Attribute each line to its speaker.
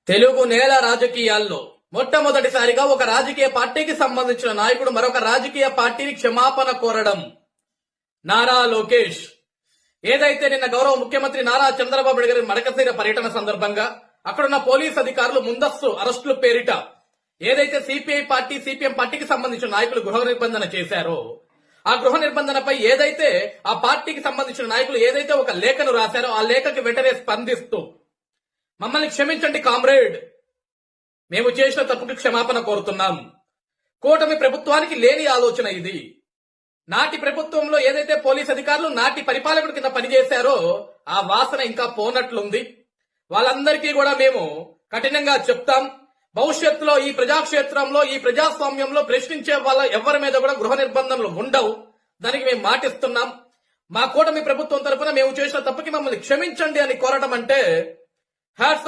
Speaker 1: తెలుగు నేల రాజకీయాల్లో మొట్టమొదటిసారిగా ఒక రాజకీయ పార్టీకి సంబంధించిన నాయకుడు మరొక రాజకీయ పార్టీని క్షమాపణ కోరడం. నారా లోకేష్ ఏదైతే నిన్న గౌరవ ముఖ్యమంత్రి నారా చంద్రబాబు నాయుడు గారి మడకశిర పర్యటన సందర్భంగా అక్కడున్న పోలీస్ అధికారులు ముందస్తు అరెస్టుల పేరిట ఏదైతే సిపిఐ పార్టీ సిపిఎం పార్టీకి సంబంధించిన నాయకులు గృహ నిర్బంధన చేశారో ఆ గృహ నిర్బంధనపై ఏదైతే ఆ పార్టీకి సంబంధించిన నాయకులు ఏదైతే ఒక లేఖను రాశారో ఆ లేఖకి వెంటనే స్పందిస్తూ మమ్మల్ని క్షమించండి కామ్రేడ్, మేము చేసిన తప్పుకి క్షమాపణ కోరుతున్నాం. కూటమి ప్రభుత్వానికి లేని ఆలోచన ఇది. నాటి ప్రభుత్వంలో ఏదైతే పోలీస్ అధికారులు నాటి పరిపాలకుడి కింద పనిచేశారో ఆ వాసన ఇంకా పోనట్లుంది. వాళ్ళందరికీ కూడా మేము కఠినంగా చెప్తాం. భవిష్యత్తులో ఈ ప్రజాక్షేత్రంలో ఈ ప్రజాస్వామ్యంలో ప్రశ్నించే వాళ్ళ ఎవరి మీద కూడా గృహ నిర్బంధనలు ఉండవు. దానికి మేము మాటిస్తున్నాం. మా కూటమి ప్రభుత్వం తరఫున మేము చేసిన తప్పుకి మమ్మల్ని క్షమించండి అని కోరడం అంటే హ్యాట్స్ ఆఫ్